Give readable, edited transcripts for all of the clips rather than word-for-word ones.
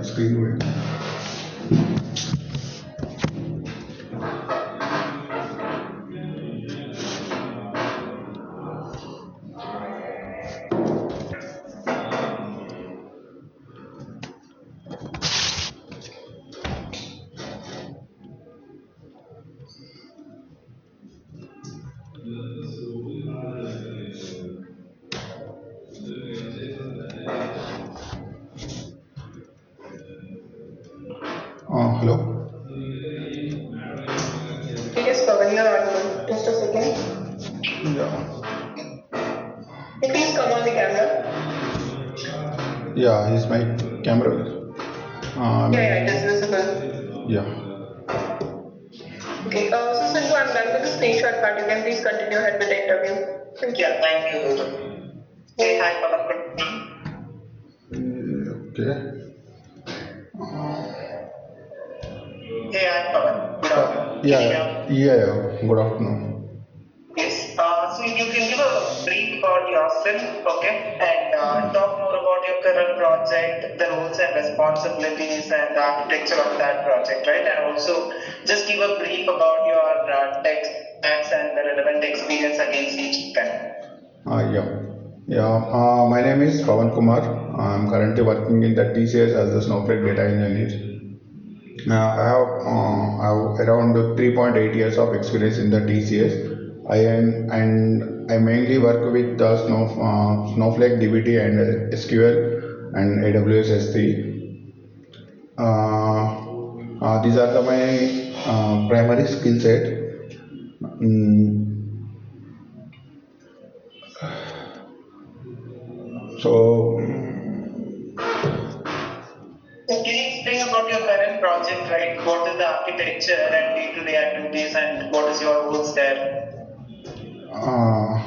Screen going. Hello. Yes, Pawan, you're audible. Just a second. Yeah. Can you please come on the camera? Yeah. Is my camera? Yeah, it is visible. Yeah. Okay, so Sanju, I'm done with the screenshot part. You can please continue ahead with the interview. Thank you. Yeah, thank you. Hey, hi, Pawan. Okay. Hey, hi, Pawan. Good afternoon. Can you hear me? Yeah. Good afternoon. Yes. So you can give a brief about yourself, okay, and talk more about your current project, the roles and responsibilities, and the architecture of that project, right? And also just give a brief about your tech stacks and the relevant experience against each kind. Yeah. Yeah. My name is Pawan Kumar. I'm currently working in the TCS as a Snowflake data engineer. I have around 3.8 years of experience in the TCS. I mainly work with the Snowflake DBT and SQL and AWS S3. These are my primary skill set. Mm, so So can you explain about your current project, right? What is the architecture and day-to-day activities, and what is your roles there? uh,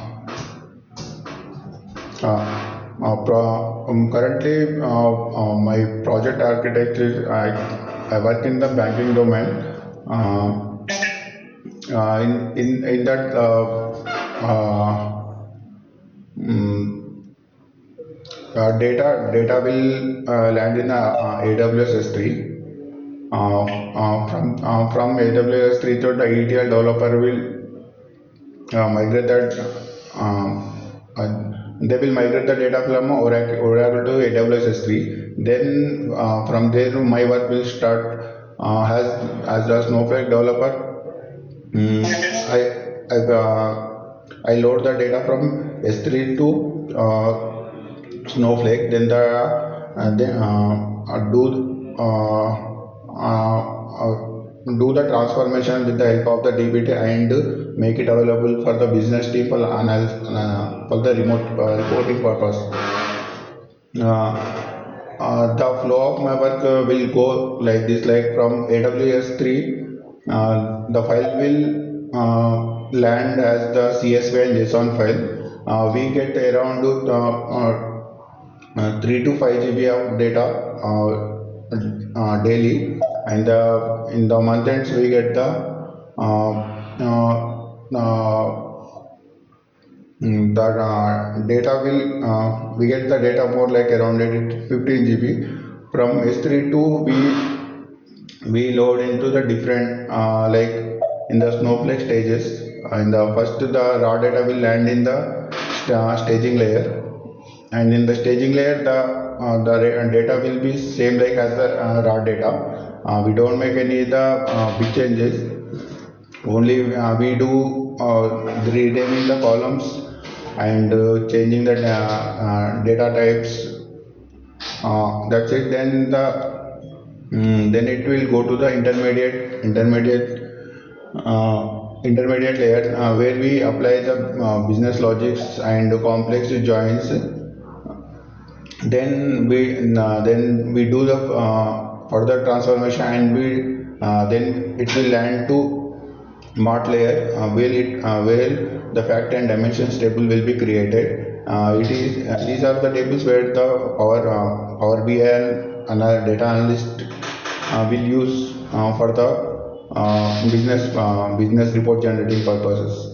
Currently, my project architecture, I work in the banking domain. In that mm, data will land in AWS S3. From AWS S3 to the ETL developer will migrate that. They will migrate the data from Oracle to AWS S3. Then from there, my work will start as a Snowflake developer. Mm, I load the data from S3 to Snowflake. Then do the transformation with the help of the DBT and make it available for the business team for the remote reporting purpose. The flow of my work will go like this, like from AWS 3, the file will land as the CSV and JSON file. We get around 3 to 5 GB of data daily, and in the month ends we get the uh, uh, data will we get the data more like around 15 GB. From S3 to we load into the different like in the Snowflake stages. In the first, the raw data will land in the staging layer, and in the staging layer the data will be same like as the raw data. We don't make any the big changes. Only we do renaming the columns and changing the data types. That's it. Then it will go to the intermediate layer where we apply the business logics and complex joins. Then we do the further transformation, and we then it will land to mart layer where the fact and dimensions table will be created. These are the tables where the Power BI and another data analyst will use for the business report generating purposes.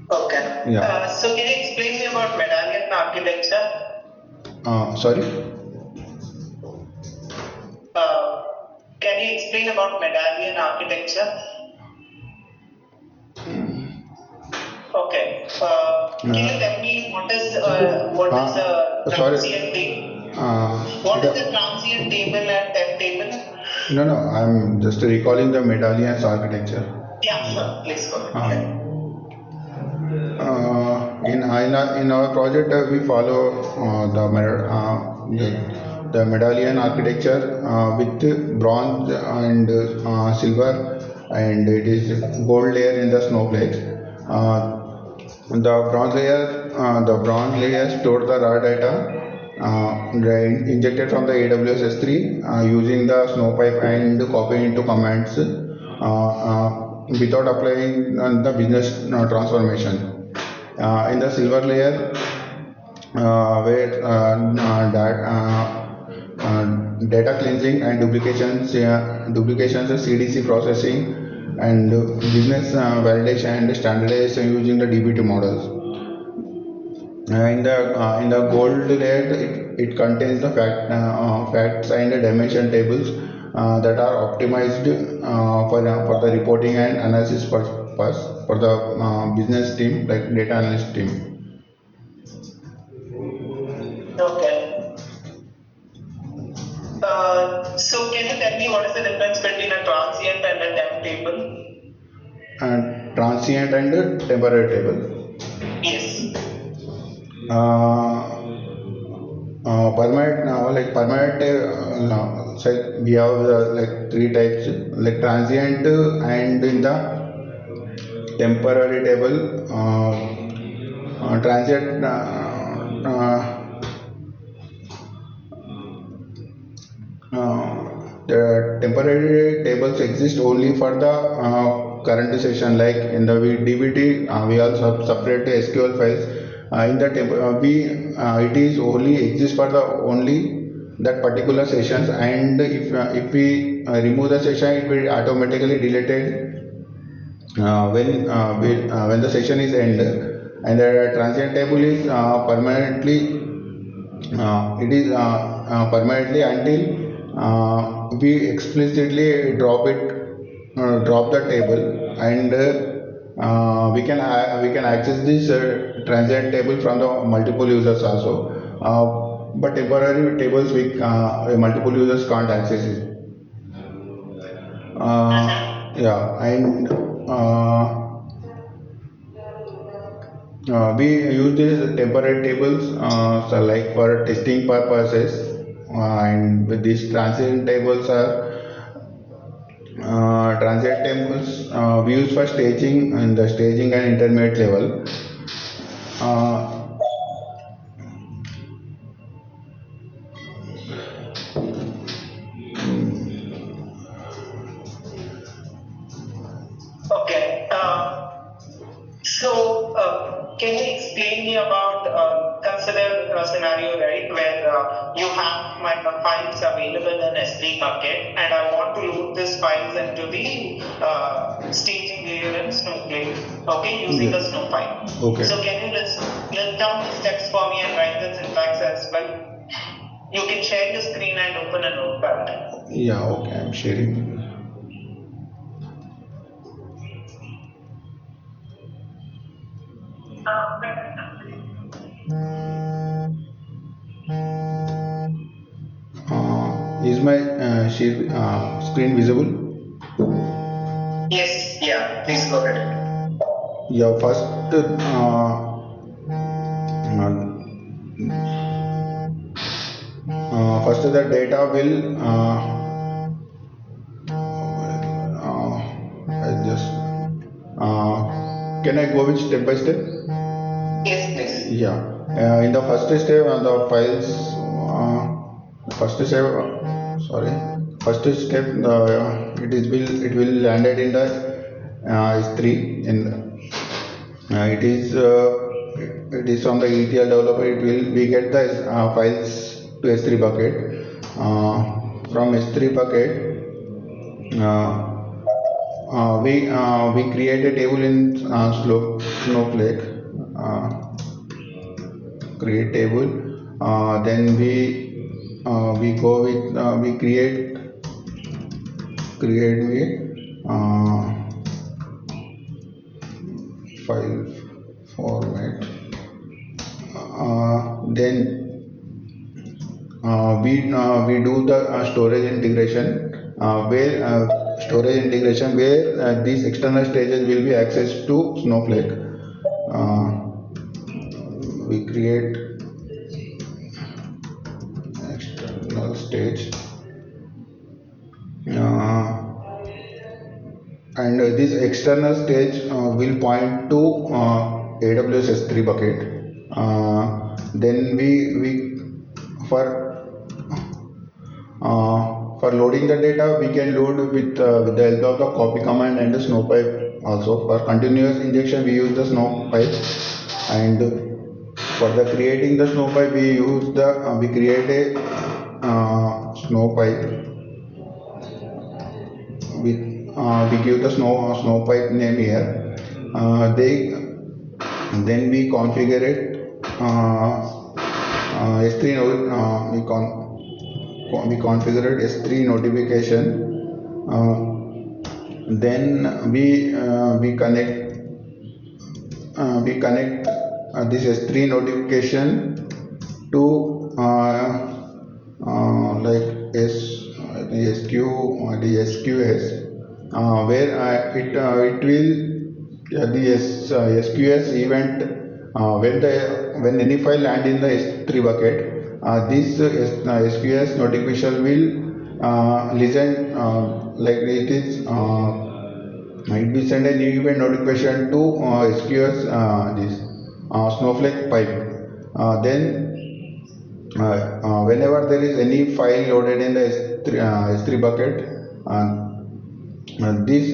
Okay. Yeah. So can you explain me about medallion architecture? Sorry. Can you explain about medallion architecture? Okay. Can you tell me what is a Sorry. transient table? What is The, a transient table and temp table? no, I'm just recalling the medallions architecture. Yeah, sure. Please go ahead. In our project, we follow the medallion architecture with bronze and silver, and it is gold layer in the snowflakes. The bronze layer stores the raw data injected from the AWS S3 using the Snowpipe and copy into commands without applying the business transformation. In the silver layer, where data cleansing and duplications, CDC processing, and business validation and standardization using the DBT models. In the gold layer, it contains the facts and the dimension tables that are optimized for the reporting and analysis purpose for the business team, like data analyst team. Okay. So can you tell me what is the difference between a transient and a temp table? Transient and temporary table. Yes. Permanent, so we have like three types, like transient and in the temporary table. Transient the temporary tables exist only for the current session, like in the DBT we also have separate SQL files. In the it is only exist for the only that particular sessions, and if we remove the session, it will automatically deleted when the session is end. And the transient table is permanently permanently until we explicitly drop the table, and we can access this transient table from the multiple users also. But temporary tables multiple users can't access it. Yeah, and we use these temporary tables so like for testing purposes, and with these transient tables we use for staging and the staging and intermediate level. Uh, Okay. Can you explain me about consider a scenario, right, where you have my files available in S3 bucket, and I want to load these files into the staging layer in Snowflake, okay, using the Snowpipe. Okay. So can you list down the steps for me and write the syntax as well? You can share your screen and open a notepad. Yeah, okay, I'm sharing. Is my screen visible? Yes, yeah, please go ahead. Yeah, first the data will I just can I go with step by step? Yes, please. Yeah. In the first step, the files. First step. Sorry. First step. It will landed in the S3. It is from the ETL developer. We get the files to S3 bucket. From S3 bucket. We create a table in Snowflake. Create table. Then we go with we create a file format. Then we do the storage integration where these external stages will be accessed to Snowflake. We create external stage, uh, and this external stage will point to AWS S3 bucket. Then we for for loading the data, we can load with the help of the copy command and the snow pipe. Also, for continuous injection, we use the snow pipe, and for the creating the snow pipe, we create a snow pipe with we give the snow pipe name here. They then we configure it. S3 we configured S3 notification. Then we connect this S3 notification to like the SQS, where it will the SQS event when any file land in the S3 bucket. This SQS notification will listen like it is. It will send a new event notification to SQS this Snowflake pipe. Then whenever there is any file loaded in the S3 bucket, this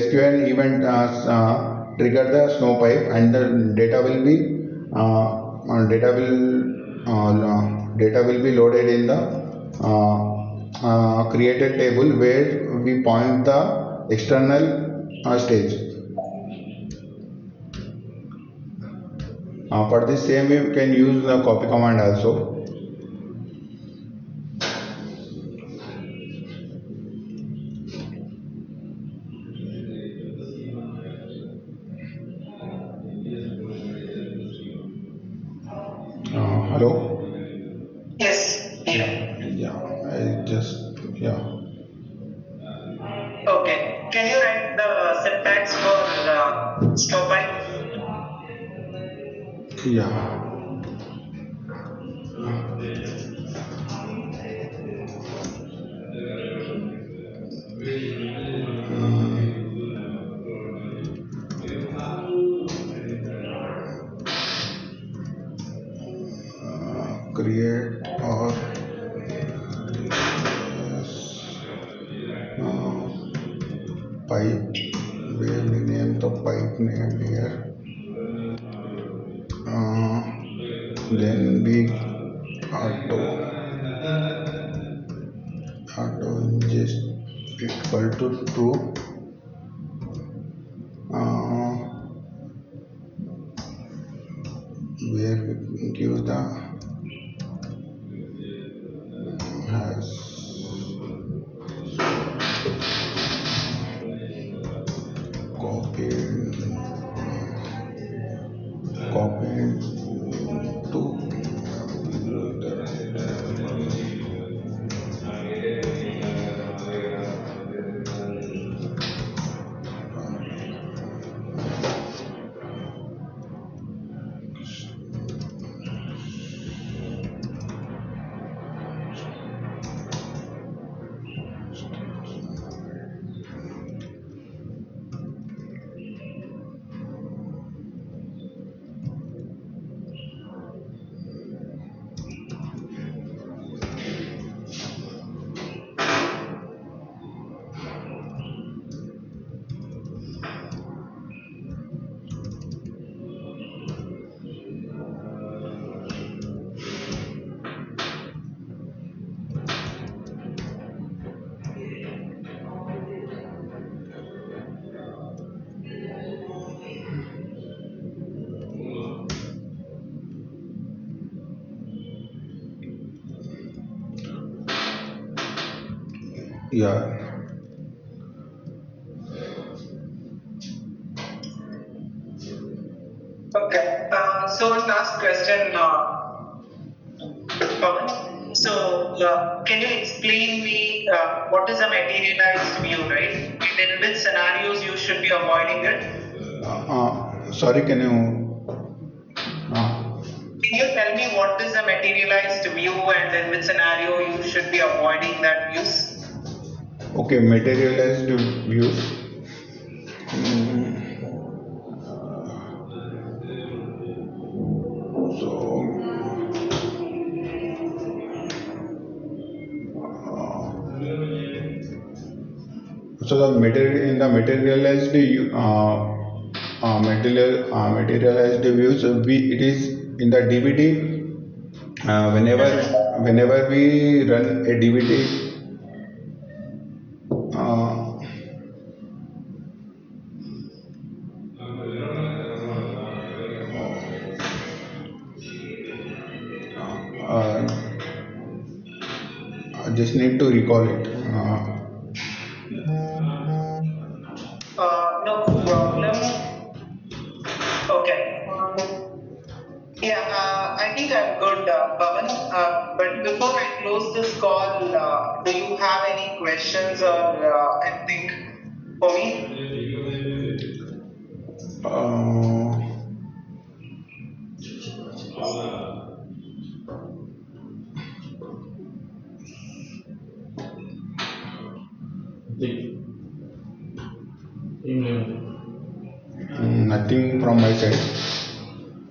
SQL event trigger the snow pipe, and the data will be loaded in the created table where we point the external stage. For this same we can use the copy command also. Hello? Yes. Yeah, I just, yeah. Okay. Can you write the syntax for Snowpipe? Yeah. Create or pipe, where we name the pipe name here. Then we auto ingest equal to true. Where we give the has copied to Yeah. Okay. So one last question, Pawan. So can you explain me what is a materialized view, right? And in which scenarios you should be avoiding it? Sorry, can you? Can you tell me what is a materialized view and in which scenario you should be avoiding that use? Okay, materialized views. So, so the material in the materialized materialized views, it is in the DBT. Whenever we run a DBT, uh, uh, I just need to recall it. No problem. Okay. Yeah, I think I'm good, Pawan. But before I close this call, do you have any questions or anything for me? Uh, Nothing from my side.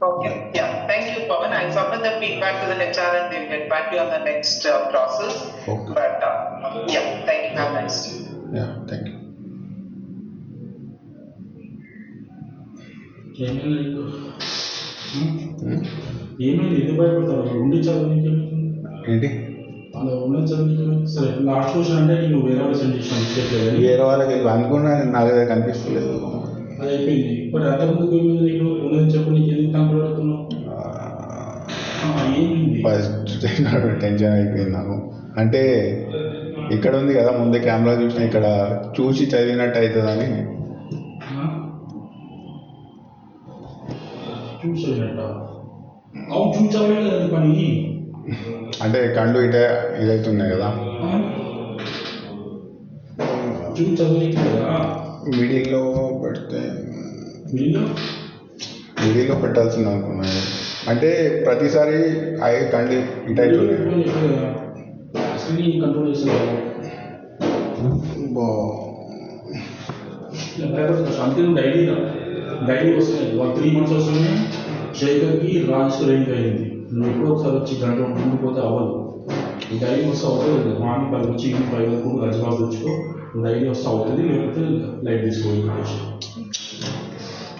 Okay, yeah. Thank you, Pawan. I'll submit the feedback to the HR and they'll get back to you on the next process. Okay. But yeah, thank you. Have a nice day. Yeah, thank you. ఏమైంది ఎందుకు భయపడతావు ఉండి చదువు ఏంటి అలా ఉన్న చదువు సరే last question అంటే నేను వేరే వాళ్ళు సెండ్ చేసిన మిస్టేక్ లేదు వేరే వాళ్ళకి అనుకున్నా నాకు అది కనిపిస్తలేదు. అది అయిపోయింది ఇప్పుడు అంతకుముందుకు ఏమైంది నీకు ఉన్నది చెప్పు నీకు ఎందుకు కంట్రోల్ అవుతున్నావు ఏమైంది ఫస్ట్ టెన్షన్ అయిపోయింది నాకు. అంటే ఇక్కడ ఉంది కదా ముందే కెమెరా చూసిన ఇక్కడ చూసి చదివినట్టు అవుతుందని. చూసేనట్ట అవును చూసావే కదా పని అంటే కళ్ళు ఇటే ఇదవుతున్నాయి కదా చూసి చదివి కదా మిడిల్లో పెడితే వీళ్ళు మిడిల్లో పెట్టాల్సింది అనుకున్నాను. అంటే ప్రతిసారి అవి కళ్ళు ఇటు అవుతున్నాయి. కంట్రోల్ చేస్తున్నారు అంతే డైలీ వస్తున్నాయి 3 months వస్తున్నాయి. శేఖర్కి రాజేశ్వర్ రెడ్డికి అయింది. నువ్వు ఎప్పుడో ఒకసారి వచ్చి గంట ఉండిపోతే అవ్వదు. డైలీ వస్తే అవుతుంది. మార్నింగ్ 10 నుంచి ఈవినింగ్ 5 వరకు హైదరాబాద్ తెచ్చుకో. డైలీ వస్తే అవుతుంది, లేకపోతే లైట్ తీసుకో.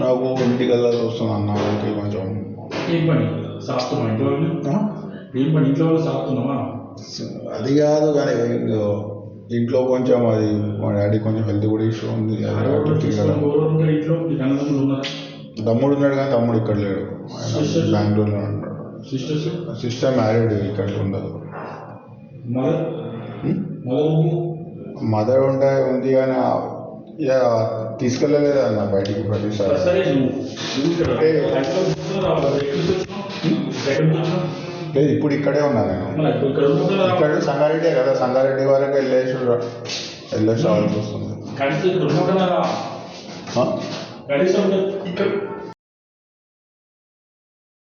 నాకు ఇంటికల్లా వస్తుంది అన్న ఓకే కొంచెం. ఏం పని సాగుతున్నా ఇంట్లో ఏం పని ఇంట్లో వాళ్ళు సాగుతున్నావా? అది కాదు కానీ ఇంట్లో కొంచెం అది మా డాడీ కొంచెం హెల్త్ కూడా ఇష్యూ ఉంది. ఇంట్లో తమ్ముడు ఉన్నాడు కానీ తమ్ముడు ఇక్కడ లేడు, బెంగళూరులో ఉంటాడు. సిస్టర్ మ్యారీడ్, ఇక్కడ ఉండదు. మదర్ ఉంది కానీ ఇక తీసుకెళ్ళలేదు అన్న బయటికి ప్రతిసారి. లేదు ఇప్పుడు ఇక్కడే ఉన్నా నేను. ఇక్కడ సంగారెడ్డి కదా, సంగారెడ్డి వరకు వెళ్ళేసి రావాల్సి వస్తుంది.